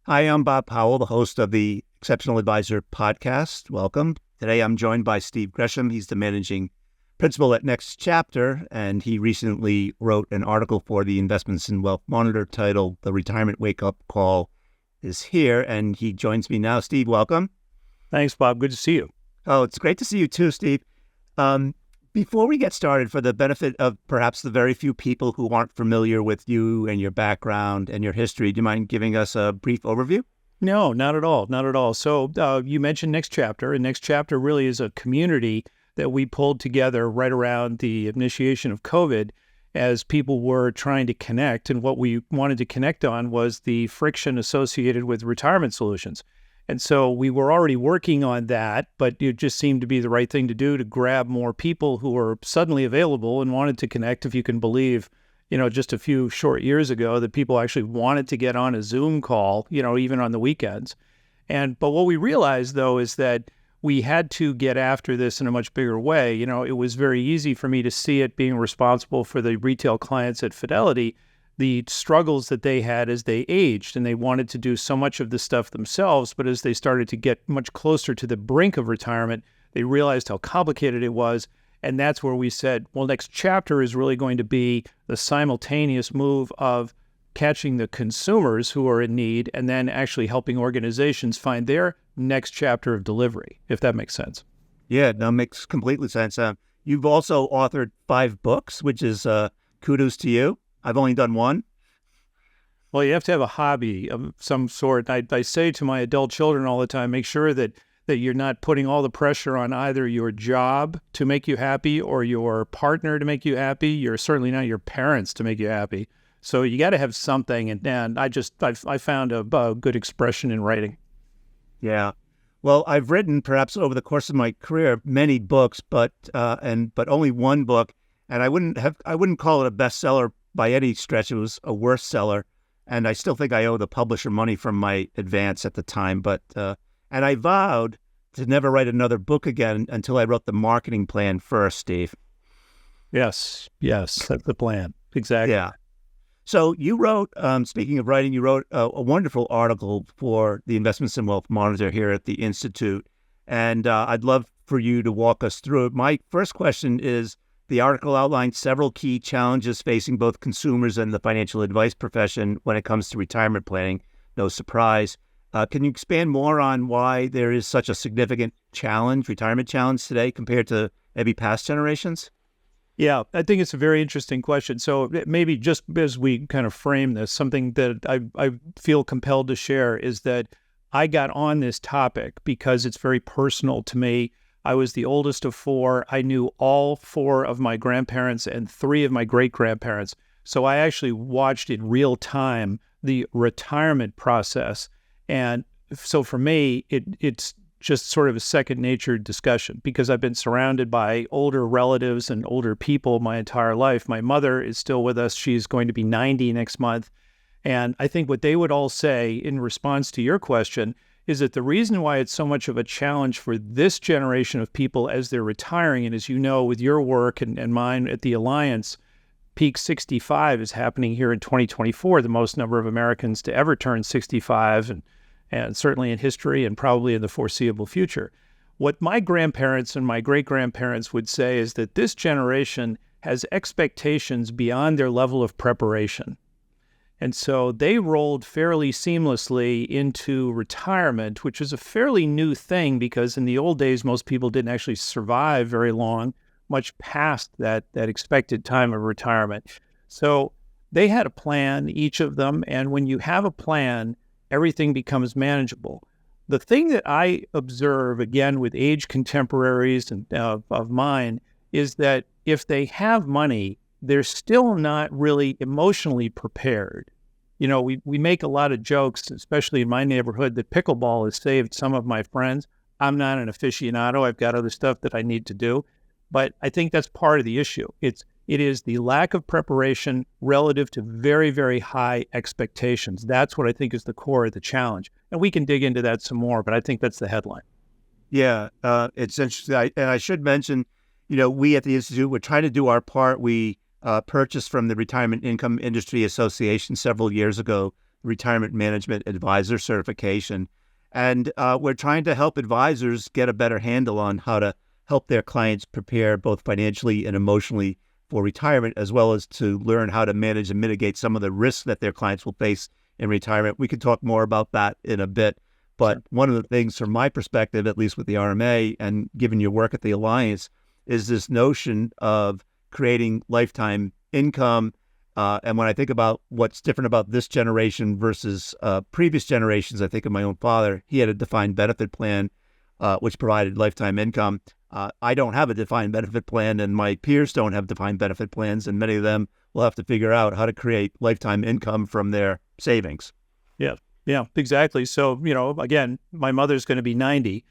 Hi, I'm Bob Powell, the host of the Exceptional Advisor podcast. Welcome. Today I'm joined by Steve Gresham. He's the managing principal at Next Chapter, and he recently wrote an article for the Investments and Wealth Monitor titled The Retirement Wake-Up Call is Here, and he joins me now. Steve, welcome. Thanks, Bob. Good to see you. Oh, it's great to see you too, Steve. Before we get started, for the benefit of perhaps the very few people who aren't familiar with you and your background and your history, do you mind giving us a brief overview? No, not at all. Not at all. So you mentioned Next Chapter, and Next Chapter really is a community that we pulled together right around the initiation of COVID as people were trying to connect. And what we wanted to connect on was the friction associated with retirement solutions. And so we were already working on that, but it just seemed to be the right thing to do to grab more people who were suddenly available and wanted to connect. If you can believe, just a few short years ago that people actually wanted to get on a Zoom call, even on the weekends. But what we realized, though, is that we had to get after this in a much bigger way. It was very easy for me to see it being responsible for the retail clients at Fidelity, the struggles that they had as they aged, and they wanted to do so much of this stuff themselves. But as they started to get much closer to the brink of retirement, they realized how complicated it was. And that's where we said, well, Next Chapter is really going to be the simultaneous move of catching the consumers who are in need and then actually helping organizations find their next chapter of delivery, if that makes sense. Yeah, that makes completely sense. You've also authored 5 books, which is kudos to you. I've only done one. Well, you have to have a hobby of some sort. I say to my adult children all the time, make sure that you're not putting all the pressure on either your job to make you happy or your partner to make you happy. You're certainly not your parents to make you happy. So you got to have something. And I found a good expression in writing. Yeah. Well, I've written perhaps over the course of my career many books, but only one book, and I wouldn't call it a bestseller by any stretch. It was a worst seller, and I still think I owe the publisher money from my advance at the time. But and I vowed to never write another book again until I wrote the marketing plan first, Steve. Yes, that's the plan. Exactly. Yeah. So you wrote, speaking of writing, you wrote a wonderful article for the Investments and Wealth Monitor here at the Institute, and I'd love for you to walk us through it. My first question is, the article outlines several key challenges facing both consumers and the financial advice profession when it comes to retirement planning. No surprise. Can you expand more on why there is such a significant retirement challenge today compared to maybe past generations? Yeah, I think it's a very interesting question. So maybe just as we kind of frame this, something that I feel compelled to share is that I got on this topic because it's very personal to me. I was the oldest of 4. I knew all 4 of my grandparents and 3 of my great-grandparents. So I actually watched in real time the retirement process. And so for me, it's just sort of a second nature discussion because I've been surrounded by older relatives and older people my entire life. My mother is still with us. She's going to be 90 next month. And I think what they would all say in response to your question is that the reason why it's so much of a challenge for this generation of people as they're retiring, and as you know, with your work and mine at the Alliance, Peak 65 is happening here in 2024, the most number of Americans to ever turn 65, and certainly in history and probably in the foreseeable future. What my grandparents and my great-grandparents would say is that this generation has expectations beyond their level of preparation. And so they rolled fairly seamlessly into retirement, which is a fairly new thing because in the old days, most people didn't actually survive very long, much past that expected time of retirement. So they had a plan, each of them, and when you have a plan, everything becomes manageable. The thing that I observe, again, with age contemporaries of mine, is that if they have money, they're still not really emotionally prepared. We make a lot of jokes, especially in my neighborhood, that pickleball has saved some of my friends. I'm not an aficionado. I've got other stuff that I need to do. But I think that's part of the issue. It is the lack of preparation relative to very, very high expectations. That's what I think is the core of the challenge. And we can dig into that some more, but I think that's the headline. Yeah, it's interesting. And I should mention, we at the Institute, we're trying to do our part. We purchased from the Retirement Income Industry Association several years ago retirement management advisor certification. And we're trying to help advisors get a better handle on how to help their clients prepare both financially and emotionally for retirement, as well as to learn how to manage and mitigate some of the risks that their clients will face in retirement. We can talk more about that in a bit. But Sure. one of the things from my perspective, at least with the RMA and given your work at the Alliance, is this notion of creating lifetime income. And when I think about what's different about this generation versus previous generations, I think of my own father. He had a defined benefit plan, which provided lifetime income. I don't have a defined benefit plan, and my peers don't have defined benefit plans, and many of them will have to figure out how to create lifetime income from their savings. Yeah. Yeah, exactly. So, again, my mother's going to be 90.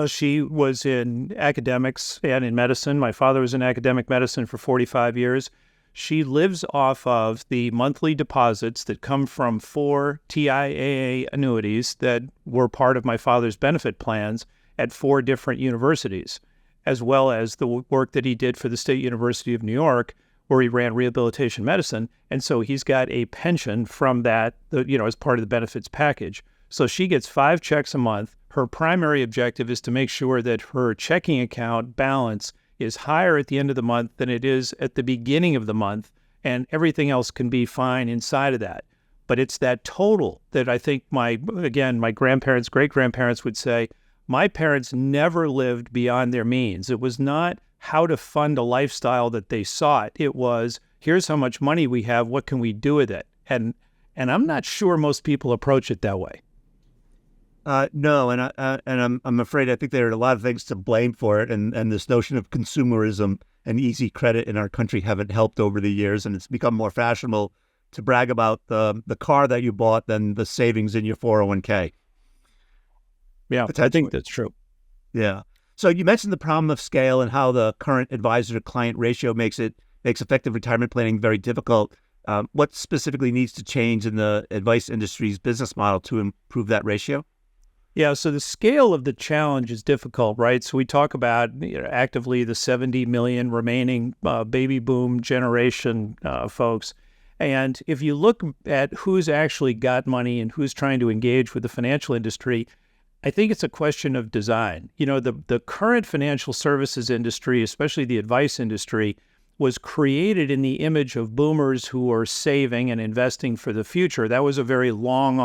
She was in academics and in medicine. My father was in academic medicine for 45 years. She lives off of the monthly deposits that come from 4 TIAA annuities that were part of my father's benefit plans at 4 different universities, as well as the work that he did for the State University of New York, where he ran rehabilitation medicine. And so he's got a pension from that, as part of the benefits package. So she gets 5 checks a month. Her primary objective is to make sure that her checking account balance is higher at the end of the month than it is at the beginning of the month, and everything else can be fine inside of that. But it's that total that I think my grandparents, great-grandparents would say, my parents never lived beyond their means. It was not how to fund a lifestyle that they sought. It was, here's how much money we have, what can we do with it? And I'm not sure most people approach it that way. No, and I'm afraid I think there are a lot of things to blame for it, and this notion of consumerism and easy credit in our country haven't helped over the years, and it's become more fashionable to brag about the car that you bought than the savings in your 401k. Yeah, I think that's true. Yeah. So you mentioned the problem of scale and how the current advisor to client ratio makes effective retirement planning very difficult. What specifically needs to change in the advice industry's business model to improve that ratio? Yeah, so the scale of the challenge is difficult, right? So we talk about actively the 70 million remaining baby boom generation folks. And if you look at who's actually got money and who's trying to engage with the financial industry, I think it's a question of design. The current financial services industry, especially the advice industry, was created in the image of boomers who are saving and investing for the future. That was a very long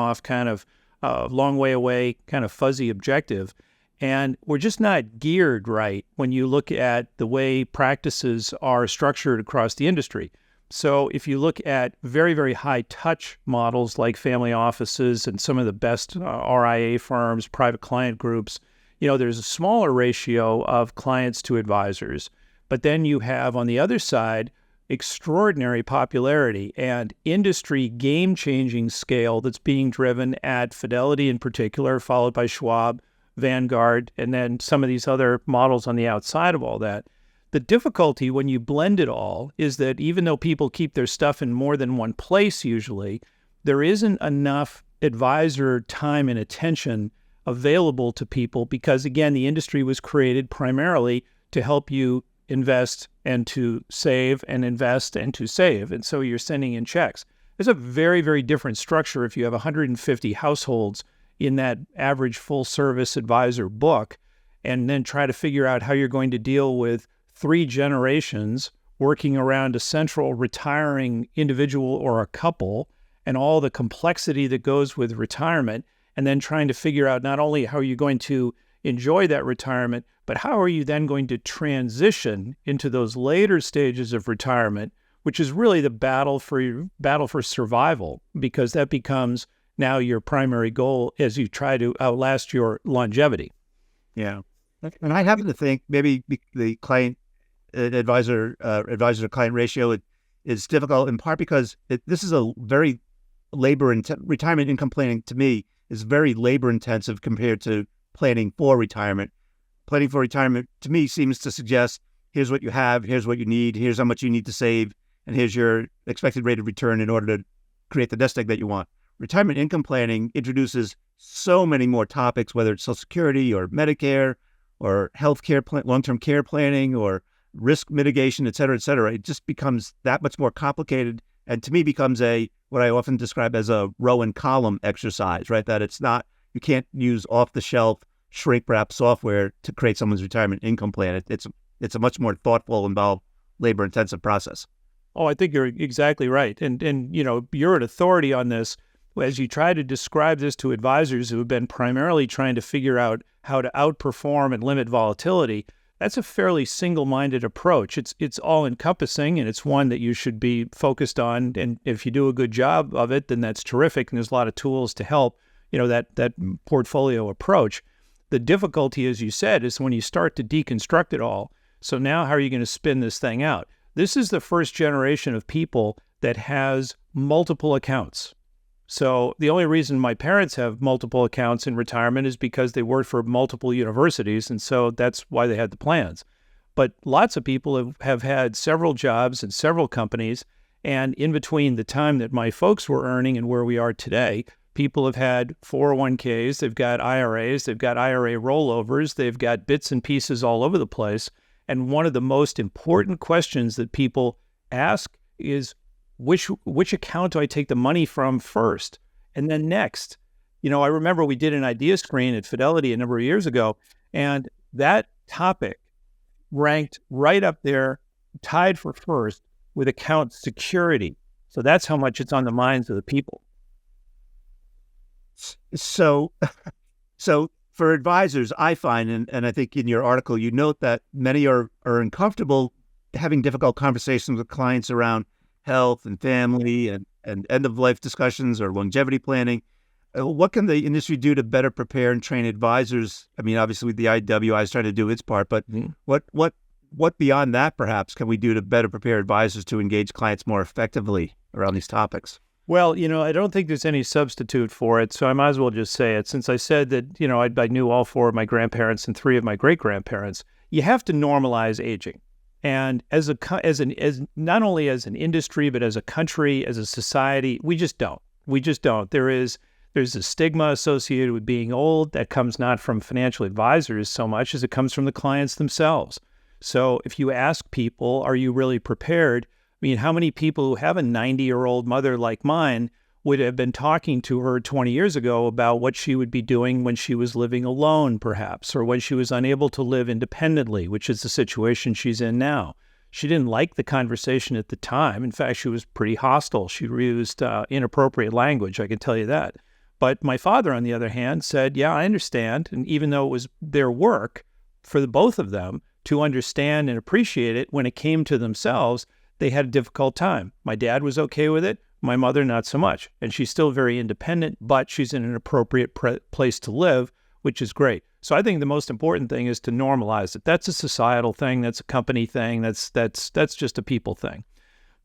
way away, kind of fuzzy objective. And we're just not geared right when you look at the way practices are structured across the industry. So if you look at very, very high touch models like family offices and some of the best RIA firms, private client groups, there's a smaller ratio of clients to advisors. But then you have on the other side extraordinary popularity and industry game-changing scale that's being driven at Fidelity in particular, followed by Schwab, Vanguard, and then some of these other models on the outside of all that. The difficulty when you blend it all is that even though people keep their stuff in more than one place usually, there isn't enough advisor time and attention available to people because, again, the industry was created primarily to help you invest and to save and invest and to save. And so you're sending in checks. There's a very, very different structure if you have 150 households in that average full-service advisor book and then try to figure out how you're going to deal with 3 generations working around a central retiring individual or a couple and all the complexity that goes with retirement, and then trying to figure out not only how you're going to enjoy that retirement, but how are you then going to transition into those later stages of retirement, which is really the battle for survival, because that becomes now your primary goal as you try to outlast your longevity. Yeah. And I happen to think maybe the client advisor to client ratio is difficult in part because this is a very retirement income planning to me is very labor intensive compared to planning for retirement. Planning for retirement to me seems to suggest here's what you have, here's what you need, here's how much you need to save, and here's your expected rate of return in order to create the nest egg that you want. Retirement income planning introduces so many more topics, whether it's Social Security or Medicare or healthcare, long-term care planning or risk mitigation, et cetera, et cetera. It just becomes that much more complicated and to me becomes what I often describe as a row and column exercise, right? That it's not, you can't use off the shelf shrink wrap software to create someone's retirement income plan. It's a much more thoughtful, involved, labor intensive process. Oh, I think you're exactly right. And you're an authority on this as you try to describe this to advisors who have been primarily trying to figure out how to outperform and limit volatility. That's a fairly single-minded approach. It's all-encompassing, and it's one that you should be focused on. And if you do a good job of it, then that's terrific. And there's a lot of tools to help, that portfolio approach. The difficulty, as you said, is when you start to deconstruct it all. So now how are you going to spin this thing out? This is the first generation of people that has multiple accounts. So the only reason my parents have multiple accounts in retirement is because they worked for multiple universities, and so that's why they had the plans. But lots of people have had several jobs and several companies, and in between the time that my folks were earning and where we are today, people have had 401ks, they've got IRAs, they've got IRA rollovers, they've got bits and pieces all over the place. And one of the most important questions that people ask is, which account do I take the money from first? And then next? I remember we did an idea screen at Fidelity a number of years ago, and that topic ranked right up there, tied for first with account security. So that's how much it's on the minds of the people. So for advisors, I find, and I think in your article, you note that many are uncomfortable having difficult conversations with clients around health and family and end-of-life discussions or longevity planning. What can the industry do to better prepare and train advisors? I mean, obviously, the IWI is trying to do its part, but what beyond that, perhaps, can we do to better prepare advisors to engage clients more effectively around these topics? Well, I don't think there's any substitute for it, so I might as well just say it. Since I said that, I knew all four of my grandparents and three of my great-grandparents, you have to normalize aging. And as not only as an industry, but as a country, as a society, we just don't. There's a stigma associated with being old that comes not from financial advisors so much as it comes from the clients themselves. So if you ask people, are you really prepared? I mean, how many people who have a 90-year-old mother like mine would have been talking to her 20 years ago about what she would be doing when she was living alone, perhaps, or when she was unable to live independently, which is the situation she's in now. She didn't like the conversation at the time. In fact, she was pretty hostile. She used inappropriate language, I can tell you that. But my father, on the other hand, said, yeah, I understand. And even though it was their work for the both of them to understand and appreciate it, when it came to themselves, they had a difficult time. My dad was okay with it. My mother, not so much. And she's still very independent, but she's in an appropriate place to live, which is great. So I think the most important thing is to normalize it. That's a societal thing. That's a company thing. That's just a people thing.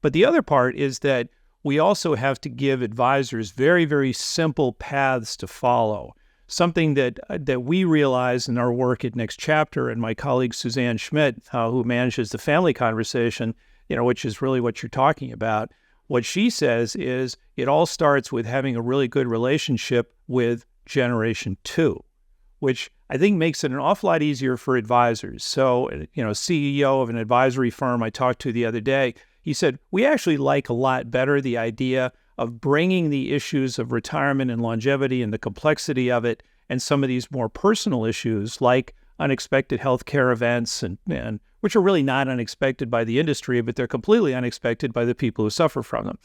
But the other part is that we also have to give advisors very, very simple paths to follow. Something that we realize in our work at Next Chapter, and my colleague Suzanne Schmidt, who manages the family conversation, which is really what you're talking about. What she says is it all starts with having a really good relationship with Generation 2, which I think makes it an awful lot easier for advisors. So, CEO of an advisory firm I talked to the other day, he said, we actually like a lot better the idea of bringing the issues of retirement and longevity and the complexity of it and some of these more personal issues like unexpected healthcare events and which are really not unexpected by the industry, but they're completely unexpected by the people who suffer from them.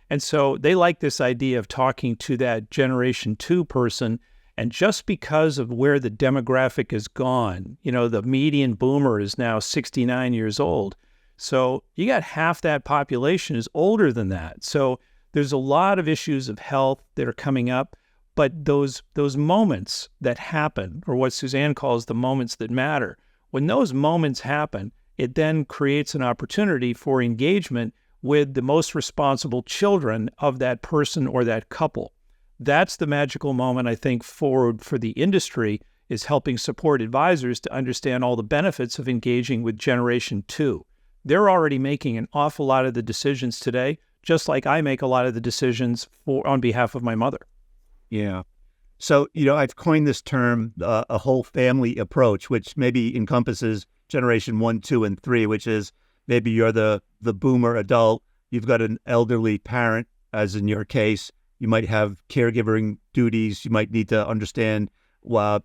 And so they like this idea of talking to that Generation 2 person. And just because of where the demographic is gone, the median boomer is now 69 years old. So you got half that population is older than that. So there's a lot of issues of health that are coming up. But those moments that happen, or what Suzanne calls the moments that matter, when those moments happen, it then creates an opportunity for engagement with the most responsible children of that person or that couple. That's the magical moment, I think, for the industry, is helping support advisors to understand all the benefits of engaging with Generation 2. They're already making an awful lot of the decisions today, just like I make a lot of the decisions on behalf of my mother. Yeah. So, I've coined this term, a whole family approach, which maybe encompasses Generation 1, 2, and 3, which is maybe you're the boomer adult, you've got an elderly parent, as in your case. You might have caregiving duties. You might need to understand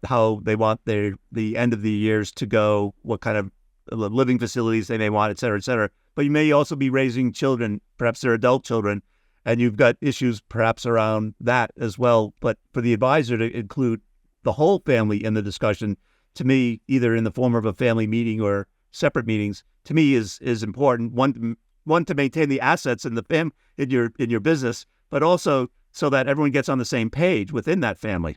how they want the end of the years to go, what kind of living facilities they may want, et cetera, et cetera. But you may also be raising children, perhaps they're adult children, and you've got issues perhaps around that as well. But for the advisor to include the whole family in the discussion, to me, either in the form of a family meeting or separate meetings, to me is important. One to maintain the assets in in your business, but also so that everyone gets on the same page within that family.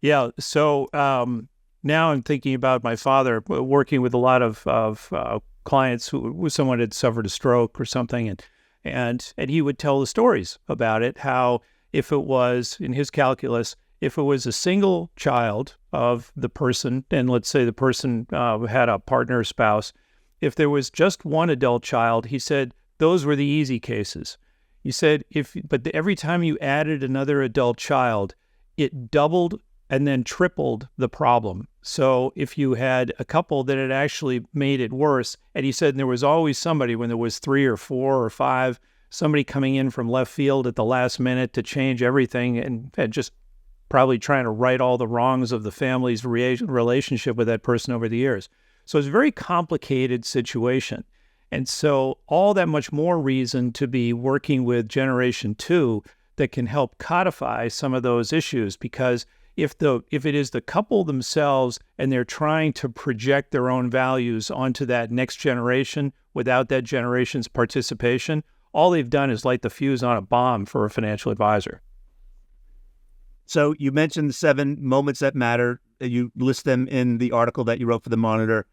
Yeah. So now I'm thinking about my father working with a lot of clients who someone had suffered a stroke or something, and he would tell the stories about it. How if it was in his calculus, if it was a single child of the person, and let's say the person had a partner or spouse, if there was just one adult child, he said those were the easy cases. He said but every time you added another adult child, it doubled and then tripled the problem. So if you had a couple, that it actually made it worse. And he said there was always somebody, when there was 3 or 4 or 5, somebody coming in from left field at the last minute to change everything and just probably trying to right all the wrongs of the family's relationship with that person over the years. So it's a very complicated situation. And so all that much more reason to be working with Generation 2 that can help codify some of those issues, because if it is the couple themselves and they're trying to project their own values onto that next generation without that generation's participation, all they've done is light the fuse on a bomb for a financial advisor. So you mentioned the 7 moments that matter. You list them in the article that you wrote for the Monitor.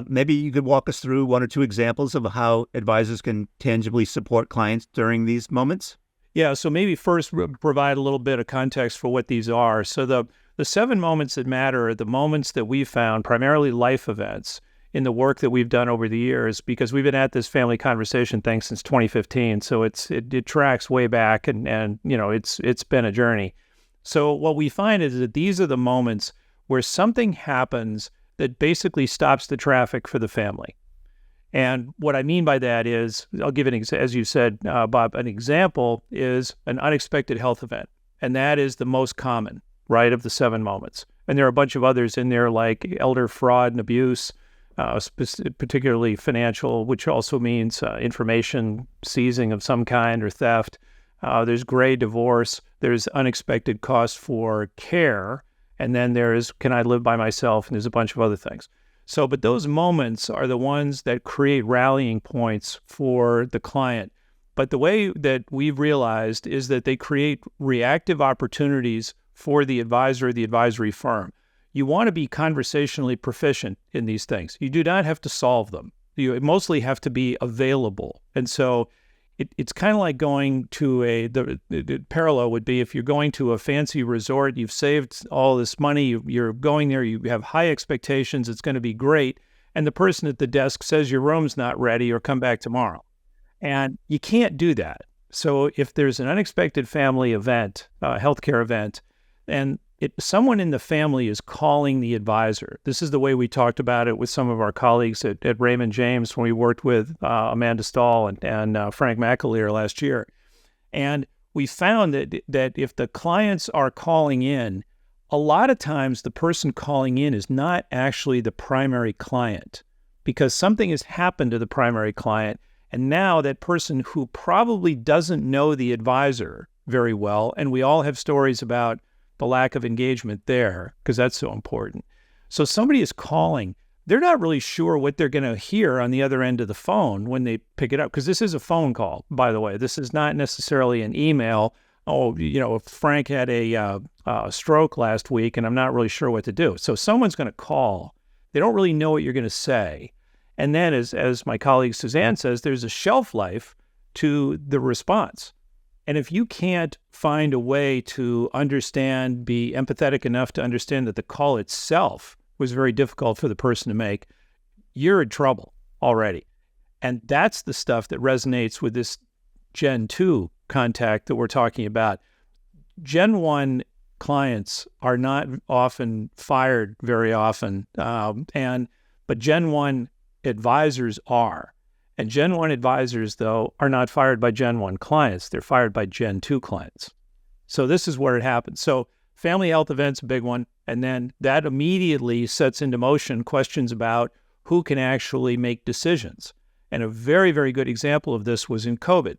Maybe you could walk us through 1 or 2 examples of how advisors can tangibly support clients during these moments. Yeah, so maybe first provide a little bit of context for what these are. So the 7 moments that matter are the moments that we found, primarily life events, in the work that we've done over the years, because we've been at this family conversation thing since 2015. So it tracks way back, and it's been a journey. So what we find is that these are the moments where something happens that basically stops the traffic for the family. And what I mean by that is, I'll give as you said, Bob, an example is an unexpected health event. And that is the most common, right, of the 7 moments. And there are a bunch of others in there, like elder fraud and abuse, particularly financial, which also means information seizing of some kind or theft. There's gray divorce. There's unexpected cost for care. And then there's, can I live by myself? And there's a bunch of other things. So, but those moments are the ones that create rallying points for the client. But the way that we've realized is that they create reactive opportunities for the advisor or the advisory firm. You want to be conversationally proficient in these things. You do not have to solve them. You mostly have to be available. And so it's kind of like going to the parallel would be if you're going to a fancy resort, you've saved all this money, you're going there, you have high expectations, it's going to be great, and the person at the desk says your room's not ready or come back tomorrow. And you can't do that. So if there's an unexpected family event, healthcare event, and someone in the family is calling the advisor. This is the way we talked about it with some of our colleagues at Raymond James when we worked with Amanda Stahl and Frank McAleer last year. And we found that if the clients are calling in, a lot of times the person calling in is not actually the primary client, because something has happened to the primary client. And now that person who probably doesn't know the advisor very well, and we all have stories about the lack of engagement there, because that's so important. So somebody is calling, they're not really sure what they're going to hear on the other end of the phone when they pick it up, because this is a phone call, by the way. This is not necessarily an email. Oh, if Frank had a stroke last week and I'm not really sure what to do. So someone's going to call. They don't really know what you're going to say. And then, as my colleague Suzanne says, there's a shelf life to the response. And if you can't find a way to understand, be empathetic enough to understand that the call itself was very difficult for the person to make, you're in trouble already. And that's the stuff that resonates with this Gen 2 contact that we're talking about. Gen 1 clients are not often fired very often, but Gen 1 advisors are. And Gen 1 advisors, though, are not fired by Gen 1 clients. They're fired by Gen 2 clients. So this is where it happens. So family health event's a big one. And then that immediately sets into motion questions about who can actually make decisions. And a very, very good example of this was in COVID,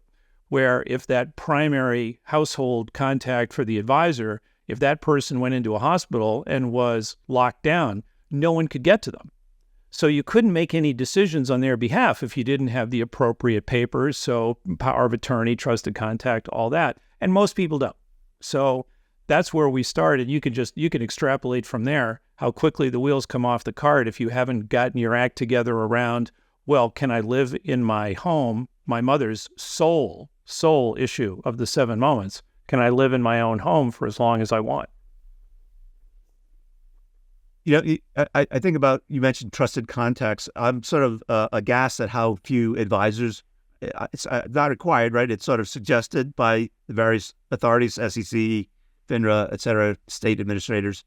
where if that primary household contact for the advisor, if that person went into a hospital and was locked down, no one could get to them. So you couldn't make any decisions on their behalf if you didn't have the appropriate papers, so power of attorney, trusted contact, all that. And most people don't. So that's where we started. You can extrapolate from there how quickly the wheels come off the cart if you haven't gotten your act together around, well, can I live in my home, my mother's sole issue of the 7 moments? Can I live in my own home for as long as I want? I think about, you mentioned trusted contacts. I'm sort of aghast at how few advisors, it's not required, right? It's sort of suggested by the various authorities, SEC, FINRA, et cetera, state administrators.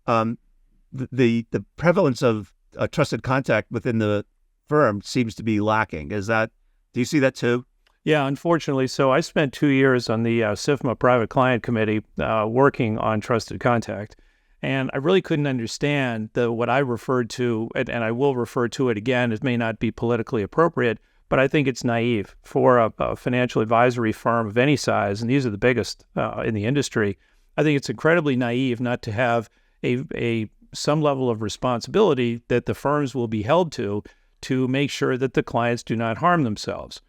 The prevalence of a trusted contact within the firm seems to be lacking. Do you see that too? Yeah, unfortunately. So I spent 2 years on the SIFMA Private Client Committee working on trusted contact. And I really couldn't understand what I referred to, and I will refer to it again. It may not be politically appropriate, but I think it's naive for a financial advisory firm of any size, and these are the biggest in the industry. I think it's incredibly naive not to have some level of responsibility that the firms will be held to make sure that the clients do not harm themselves.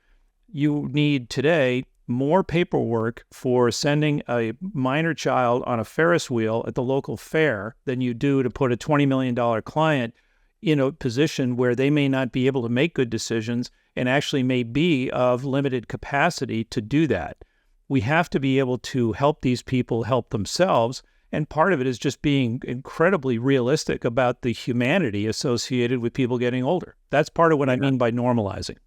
You need today more paperwork for sending a minor child on a Ferris wheel at the local fair than you do to put a $20 million client in a position where they may not be able to make good decisions and actually may be of limited capacity to do that. We have to be able to help these people help themselves. And part of it is just being incredibly realistic about the humanity associated with people getting older. That's part of what I mean by normalizing.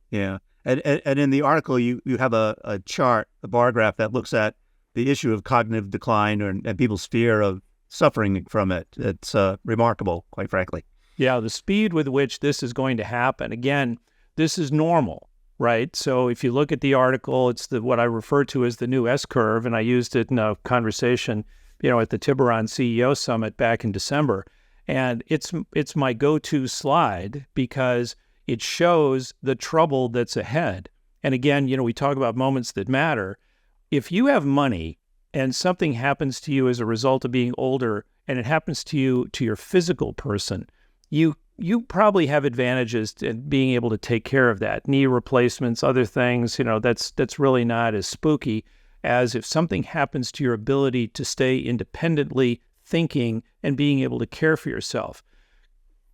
Yeah. And in the article, you have a chart, a bar graph that looks at the issue of cognitive decline and people's fear of suffering from it. It's remarkable, quite frankly. Yeah, the speed with which this is going to happen. Again, this is normal, right? So if you look at the article, it's what I refer to as the new S-curve, and I used it in a conversation, at the Tiburon CEO Summit back in December. And it's my go-to slide because it shows the trouble that's ahead. And again, we talk about moments that matter. If you have money and something happens to you as a result of being older, and it happens to you, to your physical person, you probably have advantages in being able to take care of that. Knee replacements, other things, that's really not as spooky as if something happens to your ability to stay independently thinking and being able to care for yourself.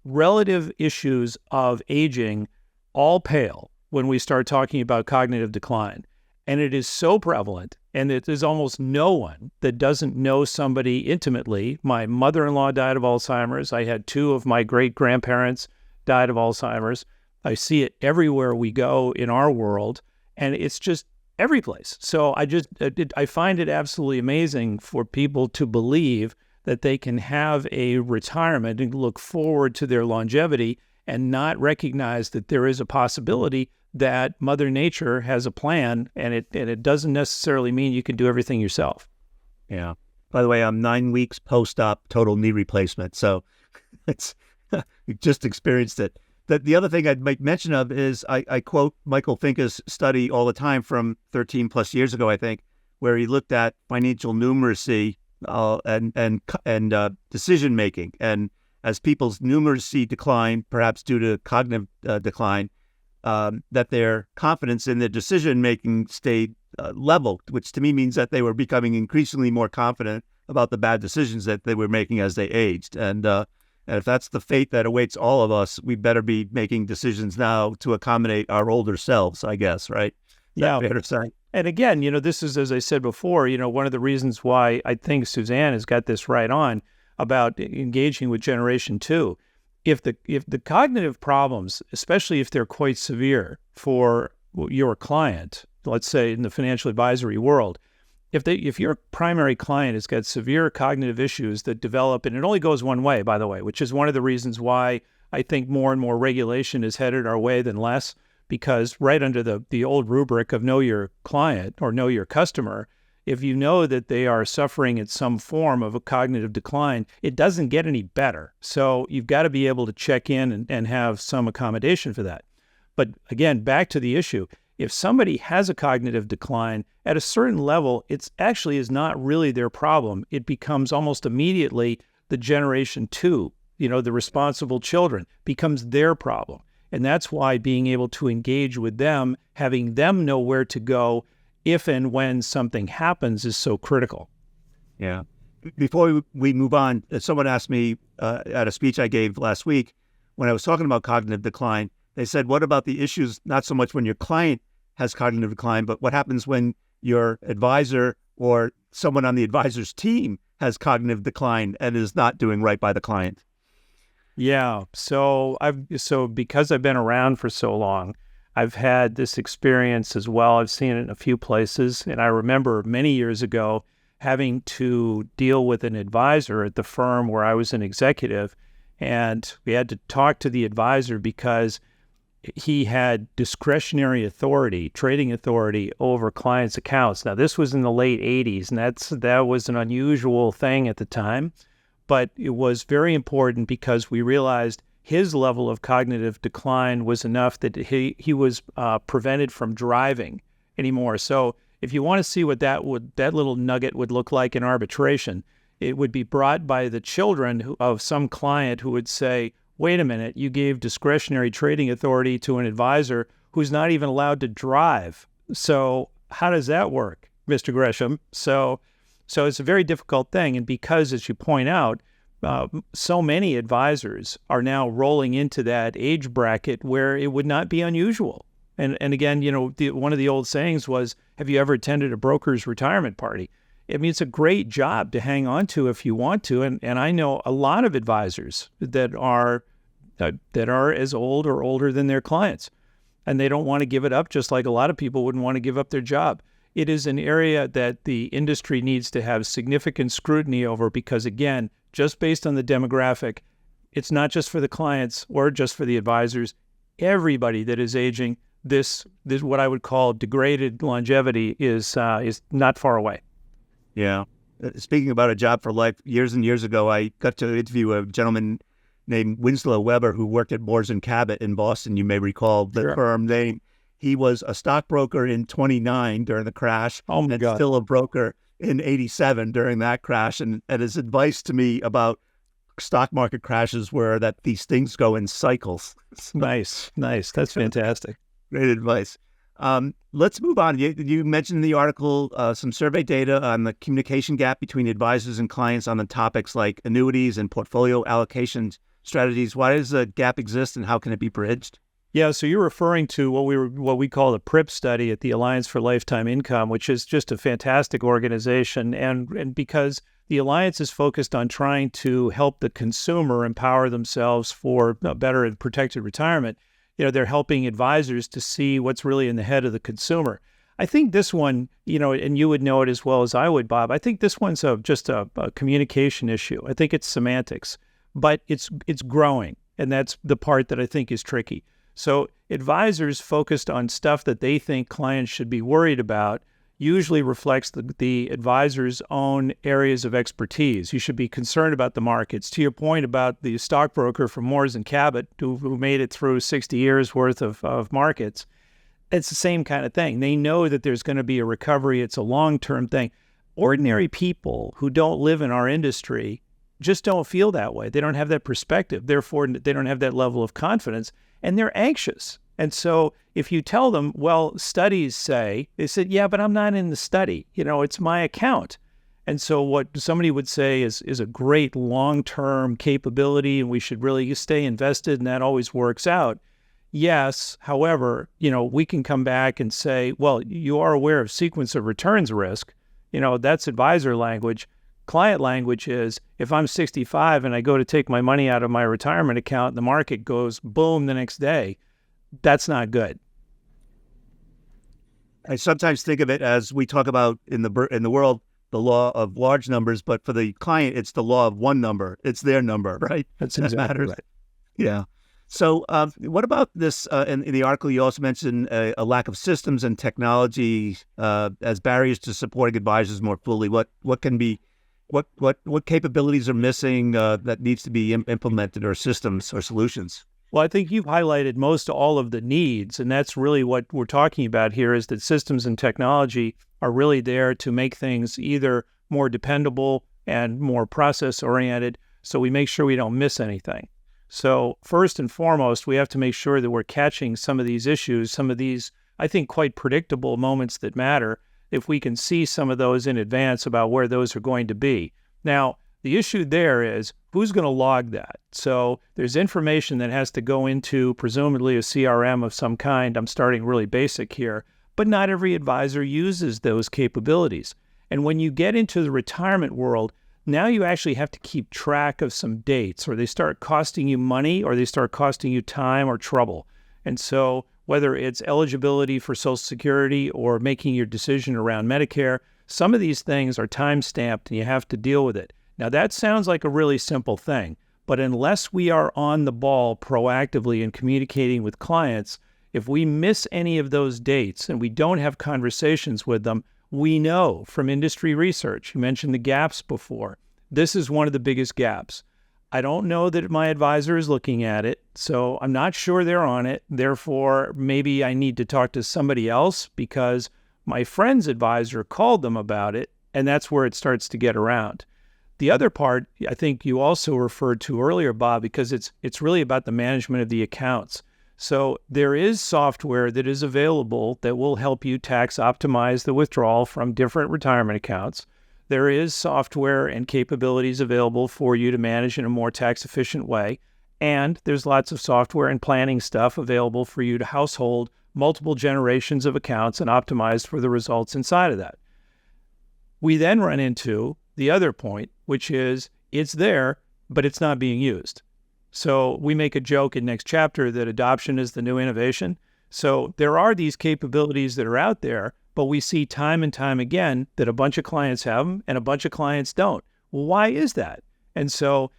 Relative issues of aging all pale when we start talking about cognitive decline. And it is so prevalent, and there's almost no one that doesn't know somebody intimately. My mother-in-law died of Alzheimer's. I had 2 of my great-grandparents died of Alzheimer's. I see it everywhere we go in our world, and it's just every place. So I find it absolutely amazing for people to believe that they can have a retirement and look forward to their longevity and not recognize that there is a possibility that Mother Nature has a plan, and it doesn't necessarily mean you can do everything yourself. Yeah. By the way, I'm 9 weeks post-op total knee replacement, so it's we just experienced it. The other thing I'd make mention of is I quote Michael Finke's study all the time from 13 plus years ago, I think, where he looked at financial numeracy and decision making, and as people's numeracy decline, perhaps due to cognitive decline, that their confidence in their decision making stayed level, which to me means that they were becoming increasingly more confident about the bad decisions that they were making as they aged. And if that's the fate that awaits all of us, we better be making decisions now to accommodate our older selves, I guess, right? Yeah. Fair to say? And again, this is, as I said before, one of the reasons why I think Suzanne has got this right on about engaging with Generation 2. If the cognitive problems, especially if they're quite severe for your client, let's say in the financial advisory world, if your primary client has got severe cognitive issues that develop, and it only goes one way, by the way, which is one of the reasons why I think more and more regulation is headed our way than less, because right under the old rubric of know your client or know your customer, if you know that they are suffering at some form of a cognitive decline, it doesn't get any better. So you've got to be able to check in and have some accommodation for that. But again, back to the issue, if somebody has a cognitive decline at a certain level, it actually is not really their problem. It becomes almost immediately the generation two, the responsible children, becomes their problem. And that's why being able to engage with them, having them know where to go if and when something happens is so critical. Yeah. Before we move on, someone asked me at a speech I gave last week when I was talking about cognitive decline, they said, what about the issues, not so much when your client has cognitive decline, but what happens when your advisor or someone on the advisor's team has cognitive decline and is not doing right by the client? Yeah. So because I've been around for so long, I've had this experience as well. I've seen it in a few places. And I remember many years ago having to deal with an advisor at the firm where I was an executive. And we had to talk to the advisor because he had discretionary authority, trading authority over clients' accounts. Now, this was in the late 80s, and that was an unusual thing at the time. But it was very important because we realized his level of cognitive decline was enough that he was prevented from driving anymore. So if you want to see what that little nugget would look like in arbitration, it would be brought by the children of some client who would say, wait a minute, you gave discretionary trading authority to an advisor who's not even allowed to drive. So how does that work, Mr. Gresham? So it's a very difficult thing. And because, as you point out, so many advisors are now rolling into that age bracket where it would not be unusual. And again, one of the old sayings was, have you ever attended a broker's retirement party? I mean, it's a great job to hang on to if you want to. And I know a lot of advisors that are as old or older than their clients, and they don't want to give it up, just like a lot of people wouldn't want to give up their job. It is an area that the industry needs to have significant scrutiny over because, again, just based on the demographic, it's not just for the clients or just for the advisors. Everybody that is aging, this what I would call degraded longevity is not far away. Yeah. Speaking about a job for life, years and years ago, I got to interview a gentleman named Winslow Weber who worked at Moores and Cabot in Boston. You may recall the firm name. He was a stockbroker in 29 during the crash, and still a broker in 87 during that crash. And his advice to me about stock market crashes were that these things go in cycles. Nice. That's fantastic. Great advice. Let's move on. You mentioned in the article some survey data on the communication gap between advisors and clients on the topics like annuities and portfolio allocation strategies. Why does the gap exist and how can it be bridged? Yeah, so you're referring to what we call the PRIP study at the Alliance for Lifetime Income, which is just a fantastic organization. And because the Alliance is focused on trying to help the consumer empower themselves for a better and protected retirement, they're helping advisors to see what's really in the head of the consumer. I think this one, and you would know it as well as I would, Bob, I think this one's just a communication issue. I think it's semantics, but it's growing. And that's the part that I think is tricky. So advisors focused on stuff that they think clients should be worried about usually reflects the advisor's own areas of expertise. You should be concerned about the markets. To your point about the stockbroker from Moores and Cabot who made it through 60 years worth of markets, it's the same kind of thing. They know that there's going to be a recovery. It's a long-term thing. Ordinary people who don't live in our industry just don't feel that way. They don't have that perspective. Therefore, they don't have that level of confidence, and they're anxious. And so if you tell them, well, studies say, they said, yeah, but I'm not in the study. It's my account. And so what somebody would say is a great long-term capability, and we should really stay invested, and that always works out. Yes, however, we can come back and say, well, you are aware of sequence of returns risk. That's advisor language. Client language is, if I'm 65 and I go to take my money out of my retirement account and the market goes boom the next day, that's not good. I sometimes think of it as we talk about in the world, the law of large numbers, but for the client, it's the law of one number. It's their number, right? That's exactly matters. Right. Yeah. So, what about this? In the article, you also mentioned a lack of systems and technology as barriers to supporting advisors more fully. What can be, what capabilities are missing that needs to be implemented, or systems or solutions? Well, I think you've highlighted most all of the needs, and that's really what we're talking about here, is that systems and technology are really there to make things either more dependable and more process-oriented, so we make sure we don't miss anything. So first and foremost, we have to make sure that we're catching some of these issues, some of these, I think, quite predictable moments that matter, if we can see some of those in advance about where those are going to be. Now, the issue there is who's going to log that? So there's information that has to go into presumably a CRM of some kind. I'm starting really basic here, but not every advisor uses those capabilities. And when you get into the retirement world, now you actually have to keep track of some dates, or they start costing you money, or they start costing you time or trouble. And so whether it's eligibility for Social Security or making your decision around Medicare, some of these things are time-stamped and you have to deal with it. Now, that sounds like a really simple thing, but unless we are on the ball proactively in communicating with clients, if we miss any of those dates and we don't have conversations with them, we know from industry research, you mentioned the gaps before, this is one of the biggest gaps. I don't know that my advisor is looking at it, so I'm not sure they're on it. Therefore, maybe I need to talk to somebody else because my friend's advisor called them about it, and that's where it starts to get around. The other part, I think you also referred to earlier, Bob, because it's really about the management of the accounts. So there is software that is available that will help you tax optimize the withdrawal from different retirement accounts. There is software and capabilities available for you to manage in a more tax efficient way. And there's lots of software and planning stuff available for you to household multiple generations of accounts and optimize for the results inside of that. We then run into the other point, which is it's there, but it's not being used. So we make a joke in next chapter that adoption is the new innovation. So there are these capabilities that are out there, but we see time and time again that a bunch of clients have them and a bunch of clients don't. Well, why is that? And so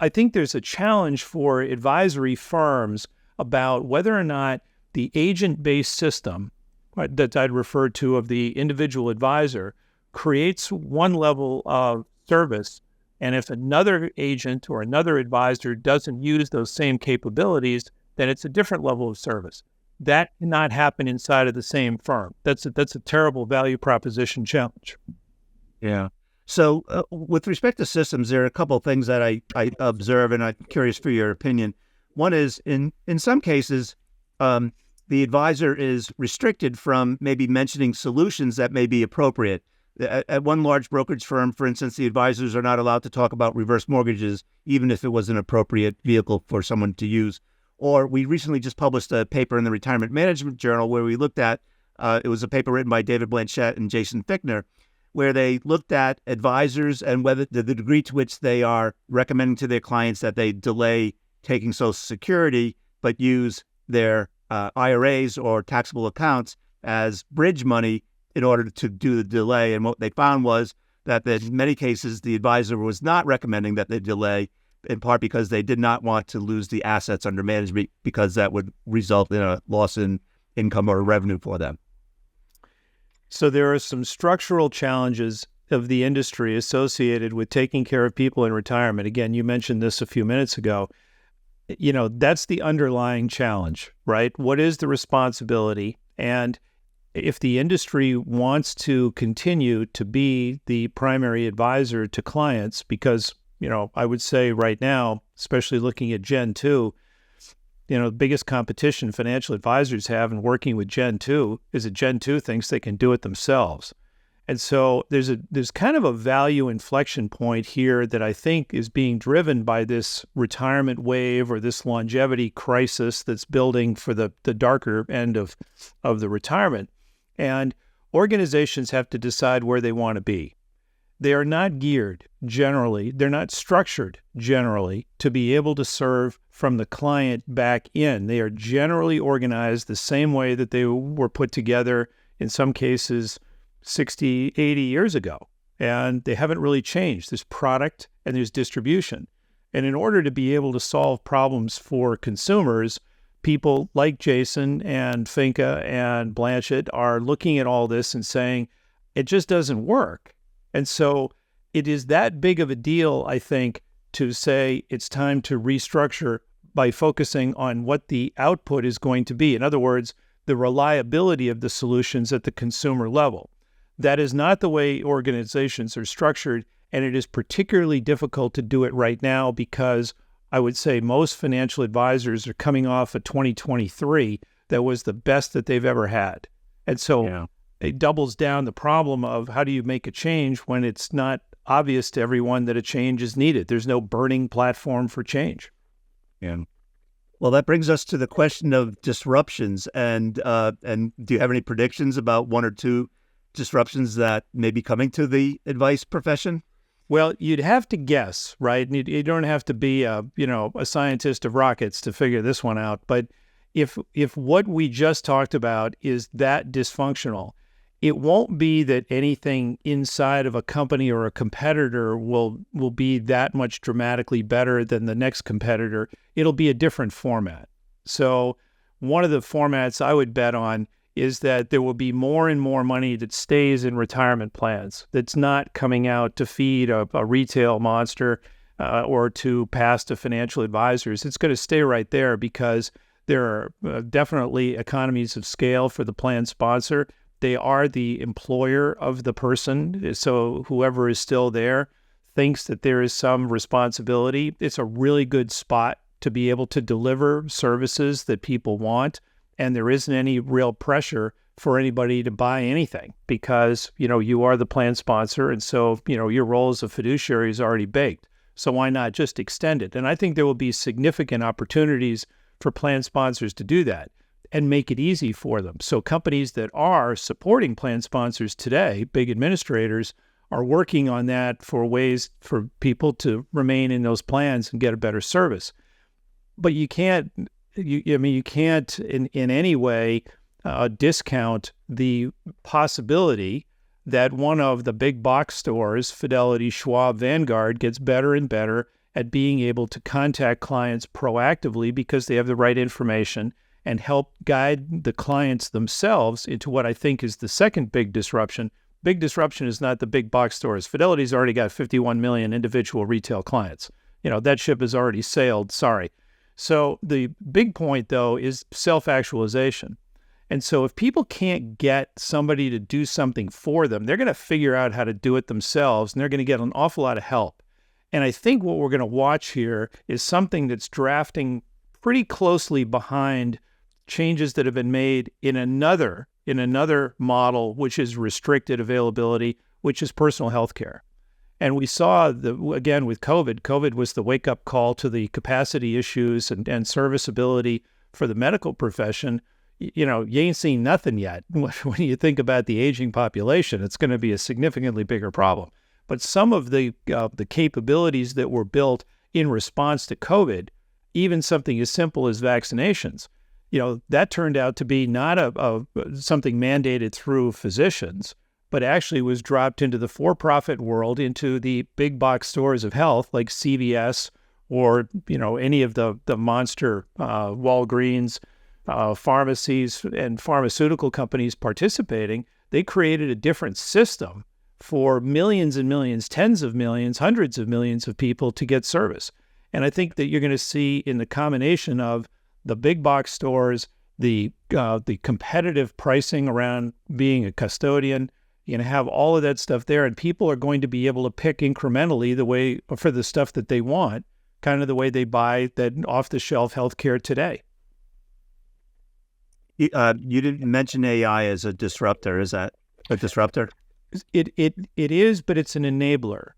I think there's a challenge for advisory firms about whether or not the agent-based system that I'd referred to of the individual advisor creates one level of service. And if another agent or another advisor doesn't use those same capabilities, then it's a different level of service. That cannot happen inside of the same firm. That's a terrible value proposition challenge. Yeah. So with respect to systems, there are a couple of things that I observe, and I'm curious for your opinion. One is in some cases, the advisor is restricted from maybe mentioning solutions that may be appropriate. At one large brokerage firm, for instance, the advisors are not allowed to talk about reverse mortgages, even if it was an appropriate vehicle for someone to use. Or we recently just published a paper in the Retirement Management Journal where we looked at, it was a paper written by David Blanchett and Jason Fichtner, where they looked at advisors and whether the degree to which they are recommending to their clients that they delay taking Social Security, but use their IRAs or taxable accounts as bridge money in order to do the delay. And what they found was that in many cases, the advisor was not recommending that they delay, in part because they did not want to lose the assets under management, because that would result in a loss in income or revenue for them. So there are some structural challenges of the industry associated with taking care of people in retirement. Again, you mentioned this a few minutes ago. That's the underlying challenge, right? What is the responsibility? And if the industry wants to continue to be the primary advisor to clients, because, I would say right now, especially looking at Gen 2, the biggest competition financial advisors have in working with Gen 2 is that Gen 2 thinks they can do it themselves. And so there's kind of a value inflection point here that I think is being driven by this retirement wave or this longevity crisis that's building for the darker end of the retirement. And organizations have to decide where they want to be. They are not geared generally, they're not structured generally to be able to serve from the client back in. They are generally organized the same way that they were put together in some cases 60, 80 years ago. And they haven't really changed. There's product and there's distribution. And in order to be able to solve problems for consumers, people like Jason and Finca and Blanchett are looking at all this and saying, it just doesn't work. And so it is that big of a deal, I think, to say it's time to restructure by focusing on what the output is going to be. In other words, the reliability of the solutions at the consumer level. That is not the way organizations are structured, and it is particularly difficult to do it right now because I would say most financial advisors are coming off a 2023 that was the best that they've ever had. And so it doubles down the problem of how do you make a change when it's not obvious to everyone that a change is needed. There's no burning platform for change. Yeah. Well, that brings us to the question of disruptions. And do you have any predictions about one or two disruptions that may be coming to the advice profession? Well, you'd have to guess, right? You don't have to be a scientist of rockets to figure this one out. But if what we just talked about is that dysfunctional, it won't be that anything inside of a company or a competitor will be that much dramatically better than the next competitor. It'll be a different format. So one of the formats I would bet on is that there will be more and more money that stays in retirement plans that's not coming out to feed a retail monster or to pass to financial advisors. It's going to stay right there because there are definitely economies of scale for the plan sponsor. They are the employer of the person. So whoever is still there thinks that there is some responsibility. It's a really good spot to be able to deliver services that people want. And there isn't any real pressure for anybody to buy anything because, you are the plan sponsor. And so, your role as a fiduciary is already baked. So why not just extend it? And I think there will be significant opportunities for plan sponsors to do that and make it easy for them. So companies that are supporting plan sponsors today, big administrators, are working on that for ways for people to remain in those plans and get a better service. But you can't in any way discount the possibility that one of the big box stores, Fidelity, Schwab, Vanguard, gets better and better at being able to contact clients proactively because they have the right information and help guide the clients themselves into what I think is the second big disruption. Big disruption is not the big box stores. Fidelity's already got 51 million individual retail clients. That ship has already sailed, sorry. So the big point, though, is self-actualization. And so if people can't get somebody to do something for them, they're going to figure out how to do it themselves, and they're going to get an awful lot of help. And I think what we're going to watch here is something that's drafting pretty closely behind changes that have been made in another model, which is restricted availability, which is personal health care. And we saw, again, with COVID was the wake-up call to the capacity issues and serviceability for the medical profession. You ain't seen nothing yet. When you think about the aging population, it's going to be a significantly bigger problem. But some of the capabilities that were built in response to COVID, even something as simple as vaccinations, that turned out to be not something mandated through physicians, but actually was dropped into the for-profit world, into the big box stores of health like CVS or, any of the monster Walgreens, pharmacies and pharmaceutical companies participating. They created a different system for millions and millions, tens of millions, hundreds of millions of people to get service. And I think that you're going to see in the combination of the big box stores, the competitive pricing around being a custodian, you're going to have all of that stuff there, and people are going to be able to pick incrementally the way for the stuff that they want, kind of the way they buy that off-the-shelf healthcare today. You didn't mention AI as a disruptor. Is that a disruptor? It is, but it's an enabler.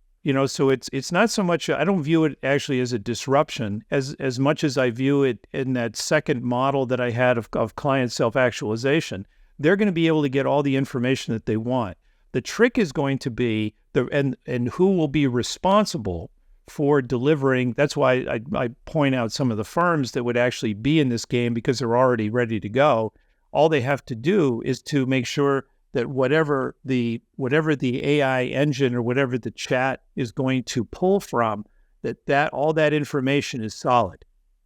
So it's not so much, I don't view it actually as a disruption as much as I view it in that second model that I had of client self-actualization. They're going to be able to get all the information that they want. The trick is going to be and who will be responsible for delivering. That's why I point out some of the firms that would actually be in this game because they're already ready to go. All they have to do is to make sure that whatever the AI engine or whatever the chat is going to pull from, that all that information is solid.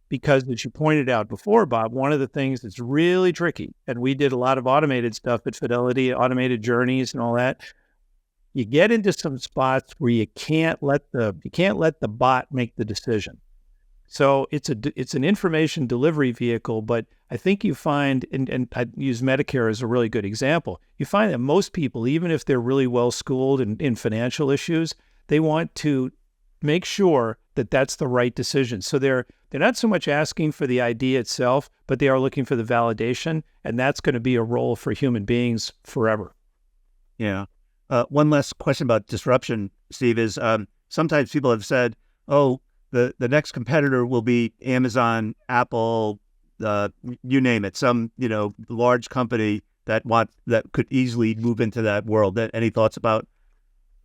Because as you pointed out before, Bob, one of the things that's really tricky, and we did a lot of automated stuff at Fidelity, automated journeys and all that, you get into some spots where you can't let the bot make the decision. So it's an information delivery vehicle, but I think you find, and I use Medicare as a really good example, you find that most people, even if they're really well schooled in financial issues, they want to make sure that that's the right decision. So they're not so much asking for the idea itself, but they are looking for the validation, and that's going to be a role for human beings forever. Yeah. One last question about disruption, Steve, is sometimes people have said, oh, the next competitor will be Amazon, Apple, you name it, some large company that could easily move into that world. Any thoughts about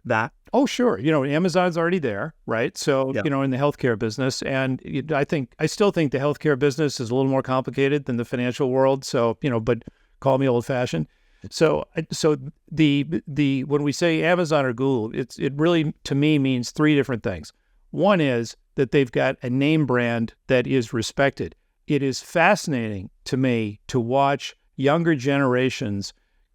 that? Oh, sure. Amazon's already there, right? So, Yeah. in the healthcare business. And I still think the healthcare business is a little more complicated than the financial world. So, but call me old fashioned. So the when we say Amazon or Google, it really, to me, means three different things. One is that they've got a name brand that is respected. It is fascinating to me to watch younger generations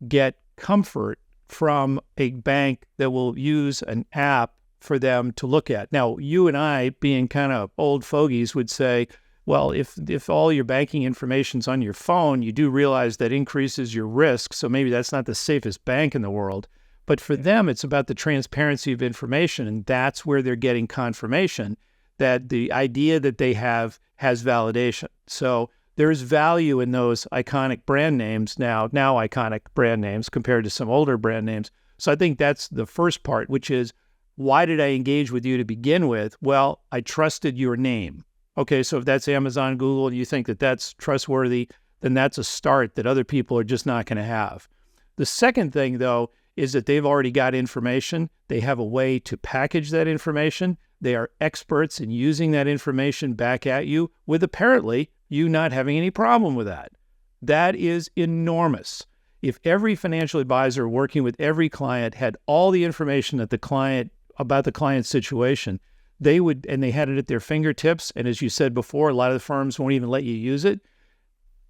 get comfort from a bank that will use an app for them to look at. Now, you and I, being kind of old fogies, would say, well, if all your banking information's on your phone, you do realize that increases your risk. So maybe that's not the safest bank in the world. But for them, it's about the transparency of information, and that's where they're getting confirmation that the idea that they have has validation. So there's value in those iconic brand names now iconic brand names compared to some older brand names. So I think that's the first part, which is, why did I engage with you to begin with? Well, I trusted your name. Okay, so if that's Amazon, Google, and you think that that's trustworthy, then that's a start that other people are just not going to have. The second thing, though, is that they've already got information. They have a way to package that information. They are experts in using that information back at you, with apparently you not having any problem with that. That is enormous. If every financial advisor working with every client had all the information about the client's situation, they had it at their fingertips. And as you said before, a lot of the firms won't even let you use it.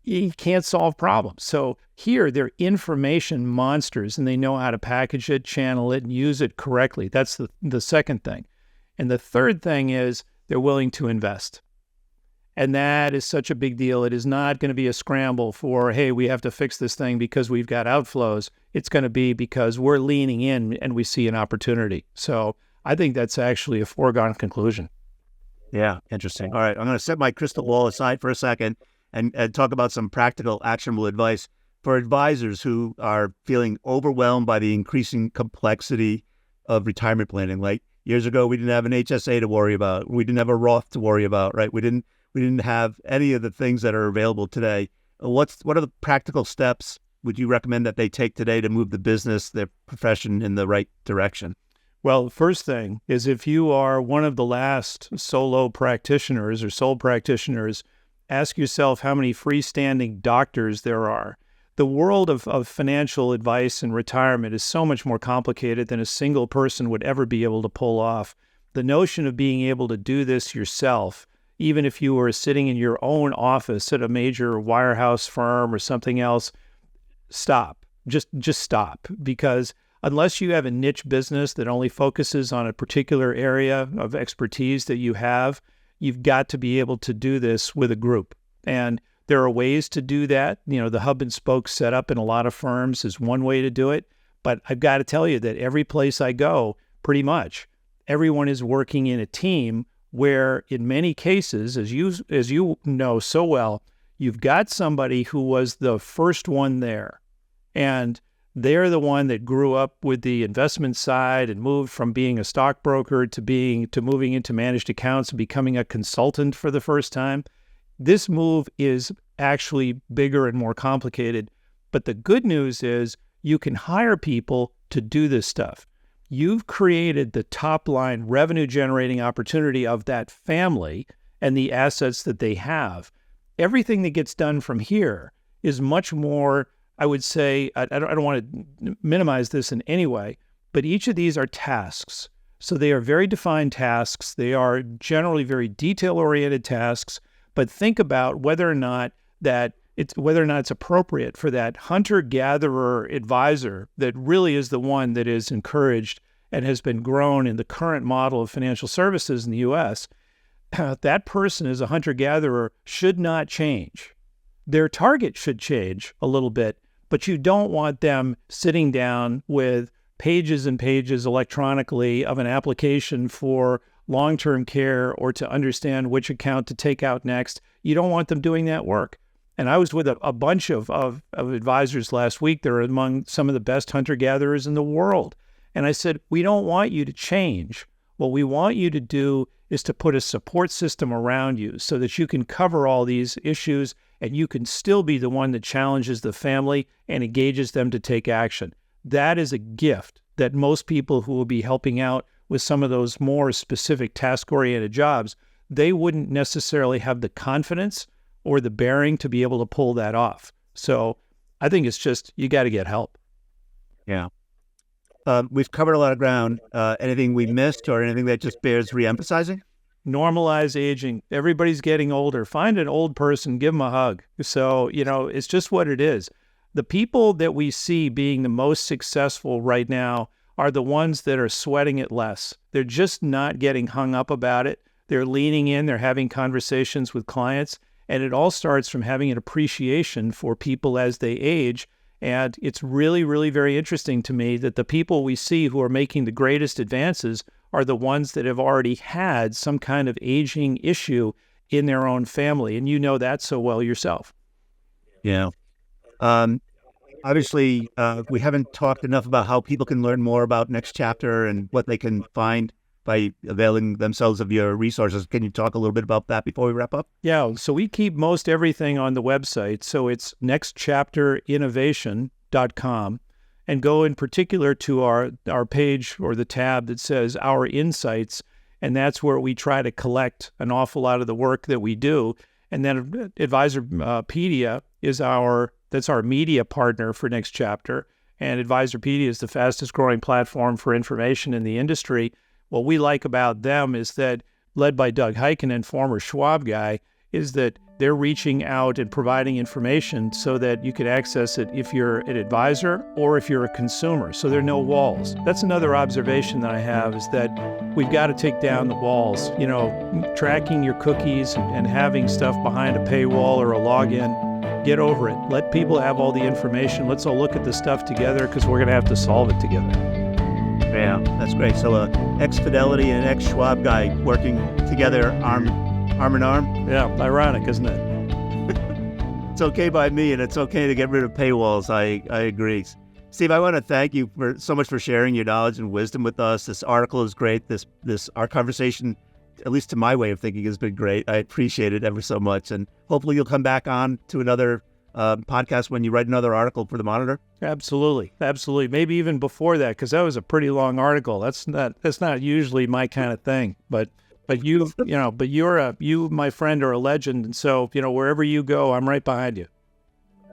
You can't solve problems. So here, they're information monsters, and they know how to package it, channel it, and use it correctly. That's the second thing. And the third thing is they're willing to invest. And that is such a big deal. It is not going to be a scramble for, hey, we have to fix this thing because we've got outflows. It's going to be because we're leaning in and we see an opportunity. So I think that's actually a foregone conclusion. Yeah, interesting. All right, I'm going to set my crystal ball aside for a second and talk about some practical, actionable advice for advisors who are feeling overwhelmed by the increasing complexity of retirement planning. Like years ago, we didn't have an HSA to worry about. We didn't have a Roth to worry about, right? We didn't have any of the things that are available today. What are the practical steps would you recommend that they take today to move the business, their profession, in the right direction? Well, the first thing is, if you are one of the last solo practitioners or sole practitioners, ask yourself how many freestanding doctors there are. The world of financial advice and retirement is so much more complicated than a single person would ever be able to pull off. The notion of being able to do this yourself, even if you were sitting in your own office at a major wirehouse firm or something else, stop. Just stop. Because unless you have a niche business that only focuses on a particular area of expertise that you have, you've got to be able to do this with a group. And there are ways to do that. The hub and spoke setup in a lot of firms is one way to do it. But I've got to tell you that every place I go, pretty much, everyone is working in a team where, in many cases, as you know so well, you've got somebody who was the first one there. And they're the one that grew up with the investment side and moved from being a stockbroker to moving into managed accounts and becoming a consultant for the first time. This move is actually bigger and more complicated. But the good news is you can hire people to do this stuff. You've created the top line revenue generating opportunity of that family and the assets that they have. Everything that gets done from here is much more, I would say, I don't want to minimize this in any way, but each of these are tasks. So they are very defined tasks. They are generally very detail-oriented tasks, but think about whether or not it's appropriate for that hunter-gatherer advisor that really is the one that is encouraged and has been grown in the current model of financial services in the U.S. That person as a hunter-gatherer should not change. Their target should change a little bit, but you don't want them sitting down with pages and pages electronically of an application for long-term care or to understand which account to take out next. You don't want them doing that work. And I was with a bunch of advisors last week. They're among some of the best hunter-gatherers in the world. And I said, we don't want you to change. What we want you to do is to put a support system around you so that you can cover all these issues and you can still be the one that challenges the family and engages them to take action. That is a gift that most people who will be helping out with some of those more specific task-oriented jobs, they wouldn't necessarily have the confidence or the bearing to be able to pull that off. So I think it's just, you got to get help. Yeah. We've covered a lot of ground. Anything we missed or anything that just bears reemphasizing? Normalize aging. Everybody's getting older. Find an old person, give them a hug. So, it's just what it is. The people that we see being the most successful right now are the ones that are sweating it less. They're just not getting hung up about it. They're leaning in, they're having conversations with clients, and it all starts from having an appreciation for people as they age. And it's really, really very interesting to me that the people we see who are making the greatest advances are the ones that have already had some kind of aging issue in their own family. And you know that so well yourself. Yeah. Obviously, we haven't talked enough about how people can learn more about Next Chapter and what they can find by availing themselves of your resources. Can you talk a little bit about that before we wrap up? Yeah, so we keep most everything on the website. So it's nextchapterinnovation.com, and go in particular to our page or the tab that says Our Insights, and that's where we try to collect an awful lot of the work that we do. And then Advisorpedia that's our media partner for Next Chapter, and Advisorpedia is the fastest growing platform for information in the industry. What we like about them is that, led by Doug Heikkinen, former Schwab guy, is that they're reaching out and providing information so that you can access it if you're an advisor or if you're a consumer. So there are no walls. That's another observation that I have, is that we've got to take down the walls. Tracking your cookies and having stuff behind a paywall or a login. Get over it. Let people have all the information. Let's all look at the stuff together, because we're going to have to solve it together. Yeah, that's great. So ex-Fidelity and ex-Schwab guy working together arm in arm. Yeah, ironic, isn't it? It's okay by me, and it's okay to get rid of paywalls. I agree. Steve, I want to thank you so much for sharing your knowledge and wisdom with us. This article is great. Our conversation, at least to my way of thinking, has been great. I appreciate it ever so much. And hopefully you'll come back on to another podcast when you write another article for the Monitor. Absolutely. Maybe even before that, because that was a pretty long article. That's not usually my kind of thing. But you, you, my friend, are a legend. And so, wherever you go, I'm right behind you.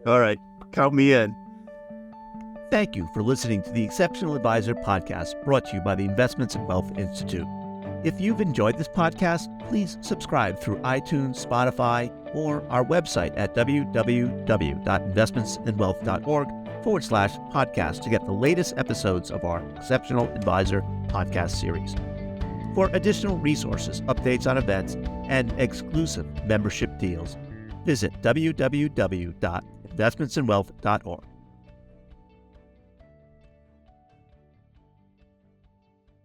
All right. Count me in. Thank you for listening to the Exceptional Advisor Podcast, brought to you by the Investments and Wealth Institute. If you've enjoyed this podcast, please subscribe through iTunes, Spotify, or our website at www.investmentsandwealth.org/podcast to get the latest episodes of our Exceptional Advisor podcast series. For additional resources, updates on events, and exclusive membership deals, visit www.investmentsandwealth.org.